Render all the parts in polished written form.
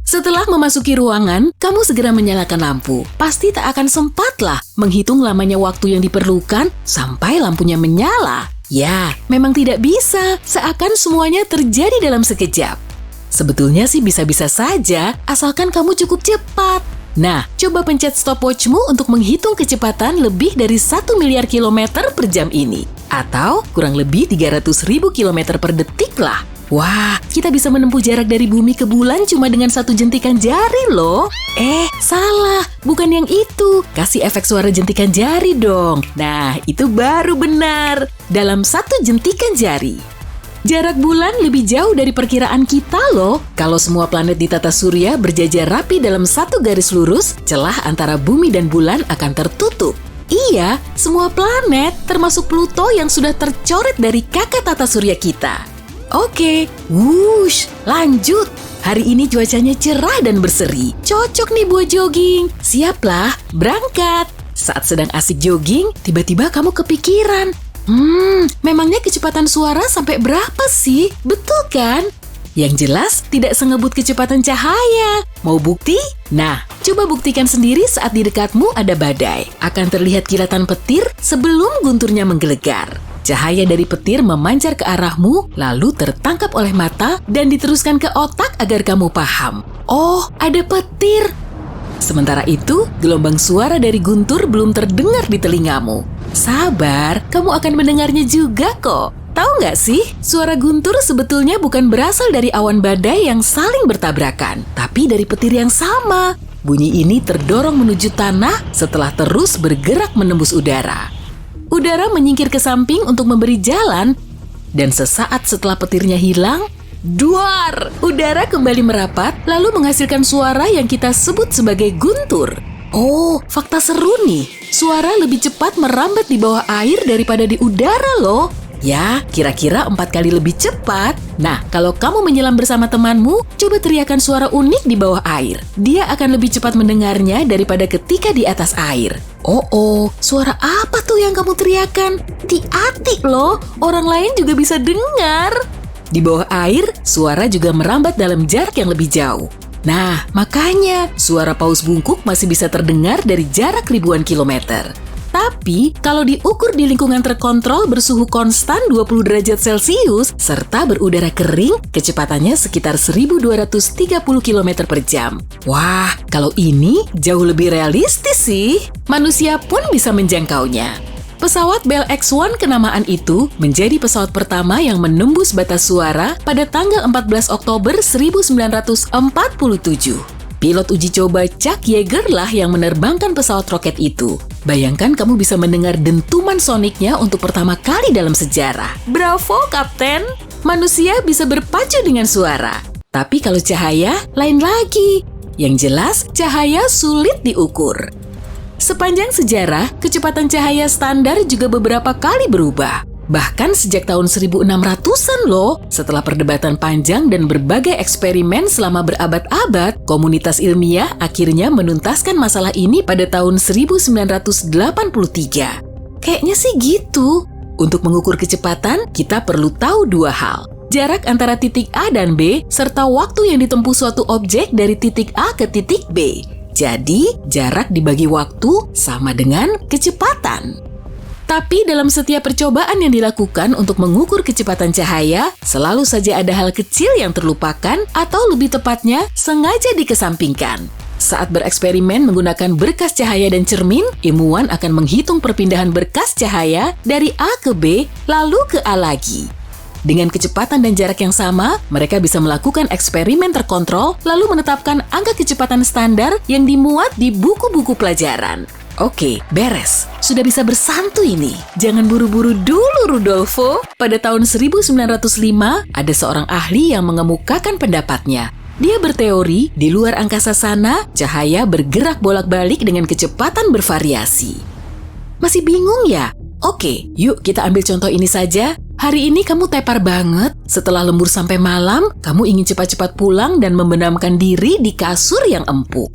Setelah memasuki ruangan, kamu segera menyalakan lampu. Pasti tak akan sempatlah menghitung lamanya waktu yang diperlukan sampai lampunya menyala. Ya, memang tidak bisa, seakan semuanya terjadi dalam sekejap. Sebetulnya sih bisa-bisa saja, asalkan kamu cukup cepat. Nah, coba pencet stopwatchmu untuk menghitung kecepatan lebih dari 1 miliar kilometer per jam ini. Atau kurang lebih 300.000 kilometer per detik lah. Wah, kita bisa menempuh jarak dari bumi ke bulan cuma dengan 1 jentikan jari loh. Salah, bukan yang itu. Kasih efek suara jentikan jari dong. Nah, itu baru benar. Dalam 1 jentikan jari. Jarak bulan lebih jauh dari perkiraan kita loh. Kalau semua planet di tata surya berjajar rapi dalam 1 garis lurus, celah antara bumi dan bulan akan tertutup. Iya, semua planet, termasuk Pluto yang sudah tercoret dari kakak tata surya kita. Oke, wush, lanjut. Hari ini cuacanya cerah dan berseri. Cocok nih buat jogging. Siaplah, berangkat. Saat sedang asik jogging, tiba-tiba kamu kepikiran. Memangnya kecepatan suara sampai berapa sih? Betul kan? Yang jelas, tidak sengebut kecepatan cahaya. Mau bukti? Nah, coba buktikan sendiri saat di dekatmu ada badai. Akan terlihat kilatan petir sebelum gunturnya menggelegar. Cahaya dari petir memancar ke arahmu, lalu tertangkap oleh mata dan diteruskan ke otak agar kamu paham. Oh, ada petir. Sementara itu, gelombang suara dari guntur belum terdengar di telingamu. Sabar, kamu akan mendengarnya juga kok. Tahu nggak sih, suara guntur sebetulnya bukan berasal dari awan badai yang saling bertabrakan, tapi dari petir yang sama. Bunyi ini terdorong menuju tanah setelah terus bergerak menembus udara. Udara menyingkir ke samping untuk memberi jalan, dan sesaat setelah petirnya hilang, duar! Udara kembali merapat, lalu menghasilkan suara yang kita sebut sebagai guntur. Oh, fakta seru nih. Suara lebih cepat merambat di bawah air daripada di udara loh. Ya, kira-kira 4 kali lebih cepat. Nah, kalau kamu menyelam bersama temanmu, coba teriakan suara unik di bawah air. Dia akan lebih cepat mendengarnya daripada ketika di atas air. Oh, suara apa tuh yang kamu teriakan? Hati-hati loh, orang lain juga bisa dengar. Di bawah air, suara juga merambat dalam jarak yang lebih jauh. Nah, makanya suara paus bungkuk masih bisa terdengar dari jarak ribuan kilometer. Tapi, kalau diukur di lingkungan terkontrol bersuhu konstan 20 derajat Celcius serta berudara kering, kecepatannya sekitar 1.230 km per jam. Wah, kalau ini jauh lebih realistis sih. Manusia pun bisa menjangkaunya. Pesawat Bell X-1 kenamaan itu menjadi pesawat pertama yang menembus batas suara pada tanggal 14 Oktober 1947. Pilot uji coba Chuck Yeager lah yang menerbangkan pesawat roket itu. Bayangkan kamu bisa mendengar dentuman soniknya untuk pertama kali dalam sejarah. Bravo, Kapten! Manusia bisa berpacu dengan suara. Tapi kalau cahaya, lain lagi. Yang jelas, cahaya sulit diukur. Sepanjang sejarah, kecepatan cahaya standar juga beberapa kali berubah. Bahkan sejak tahun 1600-an loh, setelah perdebatan panjang dan berbagai eksperimen selama berabad-abad, komunitas ilmiah akhirnya menuntaskan masalah ini pada tahun 1983. Kayaknya sih gitu. Untuk mengukur kecepatan, kita perlu tahu 2 hal. Jarak antara titik A dan B, serta waktu yang ditempuh suatu objek dari titik A ke titik B. Jadi, jarak dibagi waktu sama dengan kecepatan. Tapi dalam setiap percobaan yang dilakukan untuk mengukur kecepatan cahaya, selalu saja ada hal kecil yang terlupakan atau lebih tepatnya sengaja dikesampingkan. Saat bereksperimen menggunakan berkas cahaya dan cermin, ilmuwan akan menghitung perpindahan berkas cahaya dari A ke B, lalu ke A lagi. Dengan kecepatan dan jarak yang sama, mereka bisa melakukan eksperimen terkontrol lalu menetapkan angka kecepatan standar yang dimuat di buku-buku pelajaran. Oke, beres. Sudah bisa bersantai nih. Jangan buru-buru dulu, Rudolfo. Pada tahun 1905, ada seorang ahli yang mengemukakan pendapatnya. Dia berteori, di luar angkasa sana, cahaya bergerak bolak-balik dengan kecepatan bervariasi. Masih bingung ya? Oke, yuk kita ambil contoh ini saja. Hari ini kamu tepar banget. Setelah lembur sampai malam, kamu ingin cepat-cepat pulang dan membenamkan diri di kasur yang empuk.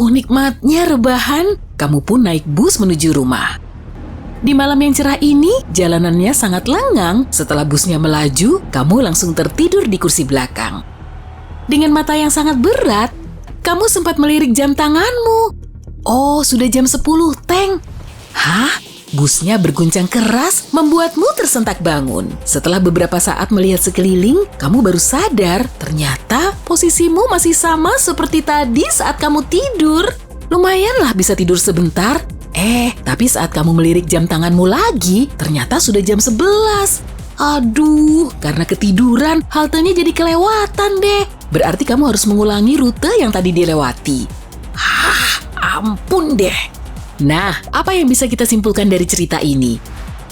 Nikmatnya rebahan. Kamu pun naik bus menuju rumah. Di malam yang cerah ini, jalanannya sangat lengang. Setelah busnya melaju, kamu langsung tertidur di kursi belakang. Dengan mata yang sangat berat, kamu sempat melirik jam tanganmu. Oh, sudah jam 10, Teng. Hah? Busnya berguncang keras, membuatmu tersentak bangun. Setelah beberapa saat melihat sekeliling, kamu baru sadar ternyata posisimu masih sama seperti tadi saat kamu tidur. Lumayanlah bisa tidur sebentar. Tapi saat kamu melirik jam tanganmu lagi, ternyata sudah jam 11. Aduh, karena ketiduran, haltenya jadi kelewatan deh. Berarti kamu harus mengulangi rute yang tadi dilewati. Ampun deh. Nah, apa yang bisa kita simpulkan dari cerita ini?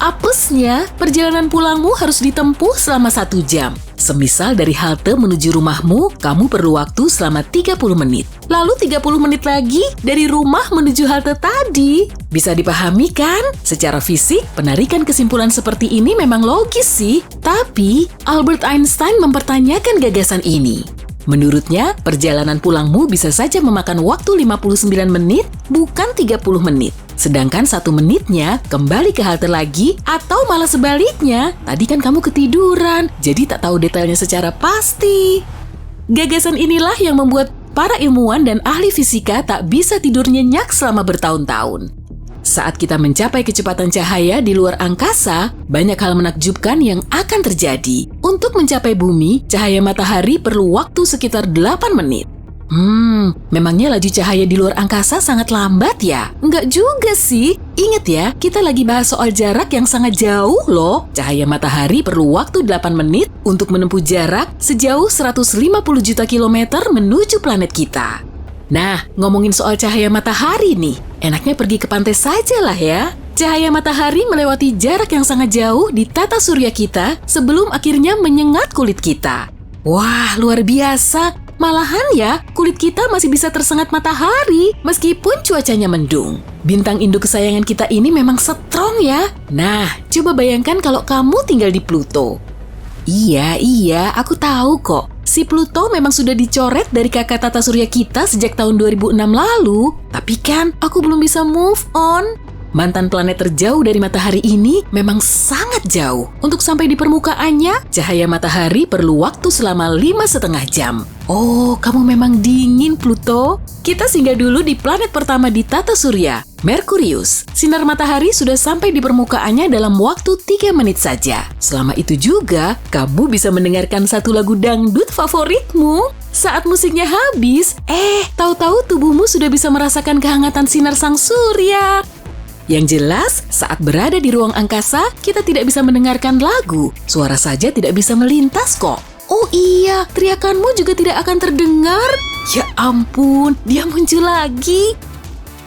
Apesnya, perjalanan pulangmu harus ditempuh selama 1 jam. Semisal dari halte menuju rumahmu, kamu perlu waktu selama 30 menit. Lalu 30 menit lagi dari rumah menuju halte tadi. Bisa dipahami kan? Secara fisik, penarikan kesimpulan seperti ini memang logis sih. Tapi, Albert Einstein mempertanyakan gagasan ini. Menurutnya, perjalanan pulangmu bisa saja memakan waktu 59 menit, bukan 30 menit. Sedangkan 1 menitnya kembali ke halte lagi, atau malah sebaliknya. Tadi kan kamu ketiduran, jadi tak tahu detailnya secara pasti. Gagasan inilah yang membuat para ilmuwan dan ahli fisika tak bisa tidur nyenyak selama bertahun-tahun. Saat kita mencapai kecepatan cahaya di luar angkasa, banyak hal menakjubkan yang akan terjadi. Untuk mencapai bumi, cahaya matahari perlu waktu sekitar 8 menit. Memangnya laju cahaya di luar angkasa sangat lambat ya? Enggak juga sih. Ingat ya, kita lagi bahas soal jarak yang sangat jauh loh. Cahaya matahari perlu waktu 8 menit untuk menempuh jarak sejauh 150 juta kilometer menuju planet kita. Nah, ngomongin soal cahaya matahari nih, enaknya pergi ke pantai saja lah ya. Cahaya matahari melewati jarak yang sangat jauh di tata surya kita sebelum akhirnya menyengat kulit kita. Wah, luar biasa. Malahan ya, kulit kita masih bisa tersengat matahari meskipun cuacanya mendung. Bintang induk kesayangan kita ini memang strong ya. Nah, coba bayangkan kalau kamu tinggal di Pluto. Iya, aku tahu kok. Si Pluto memang sudah dicoret dari kakak tata surya kita sejak tahun 2006 lalu. Tapi kan, aku belum bisa move on. Mantan planet terjauh dari matahari ini memang sangat jauh. Untuk sampai di permukaannya, cahaya matahari perlu waktu selama 5,5 jam. Oh, kamu memang dingin, Pluto. Kita singgah dulu di planet pertama di tata surya, Merkurius. Sinar matahari sudah sampai di permukaannya dalam waktu 3 menit saja. Selama itu juga, kamu bisa mendengarkan satu lagu dangdut favoritmu. Saat musiknya habis, tahu-tahu tubuhmu sudah bisa merasakan kehangatan sinar sang surya. Yang jelas, saat berada di ruang angkasa, kita tidak bisa mendengarkan lagu. Suara saja tidak bisa melintas kok. Oh iya, teriakanmu juga tidak akan terdengar. Ya ampun, dia muncul lagi.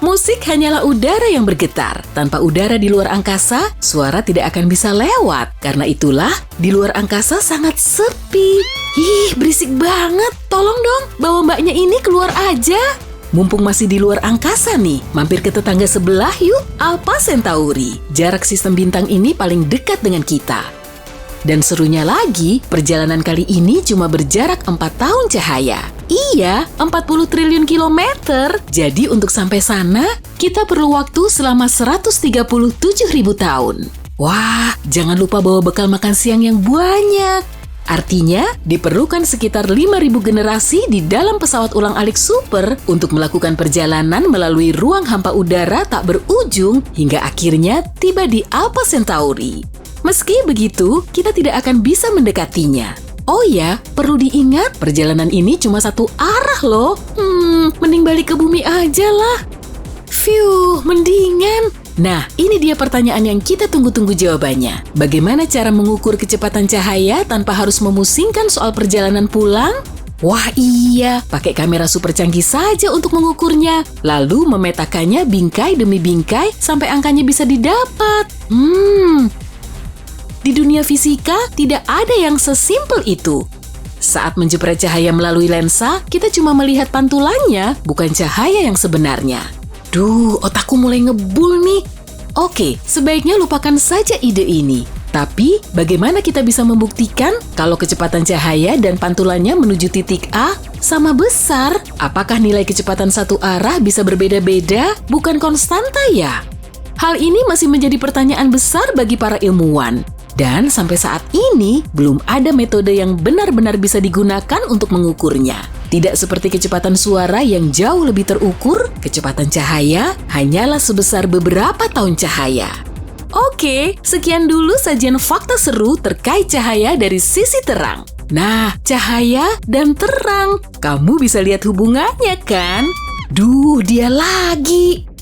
Musik hanyalah udara yang bergetar. Tanpa udara di luar angkasa, suara tidak akan bisa lewat. Karena itulah, di luar angkasa sangat sepi. Ih, berisik banget. Tolong dong, bawa mbaknya ini keluar aja. Mumpung masih di luar angkasa nih, mampir ke tetangga sebelah yuk, Alpha Centauri. Jarak sistem bintang ini paling dekat dengan kita. Dan serunya lagi, perjalanan kali ini cuma berjarak 4 tahun cahaya. Iya, 40 triliun kilometer. Jadi untuk sampai sana, kita perlu waktu selama 137.000 tahun. Wah, jangan lupa bawa bekal makan siang yang banyak. Artinya, diperlukan sekitar 5.000 generasi di dalam pesawat ulang-alik super untuk melakukan perjalanan melalui ruang hampa udara tak berujung hingga akhirnya tiba di Alpha Centauri. Meski begitu, kita tidak akan bisa mendekatinya. Oh ya, perlu diingat, perjalanan ini cuma satu arah loh. Mending balik ke bumi aja lah. Phew, mendingan. Nah, ini dia pertanyaan yang kita tunggu-tunggu jawabannya. Bagaimana cara mengukur kecepatan cahaya tanpa harus memusingkan soal perjalanan pulang? Wah iya, pakai kamera super canggih saja untuk mengukurnya. Lalu memetakannya bingkai demi bingkai sampai angkanya bisa didapat. Di dunia fisika, tidak ada yang sesimpel itu. Saat menjepret cahaya melalui lensa, kita cuma melihat pantulannya, bukan cahaya yang sebenarnya. Duh, otakku mulai ngebul nih. Oke, sebaiknya lupakan saja ide ini. Tapi, bagaimana kita bisa membuktikan kalau kecepatan cahaya dan pantulannya menuju titik A sama besar? Apakah nilai kecepatan satu arah bisa berbeda-beda, bukan konstanta ya? Hal ini masih menjadi pertanyaan besar bagi para ilmuwan. Dan sampai saat ini, belum ada metode yang benar-benar bisa digunakan untuk mengukurnya. Tidak seperti kecepatan suara yang jauh lebih terukur, kecepatan cahaya hanyalah sebesar beberapa tahun cahaya. Oke, sekian dulu sajian fakta seru terkait cahaya dari sisi terang. Nah, cahaya dan terang, kamu bisa lihat hubungannya kan? Duh, dia lagi.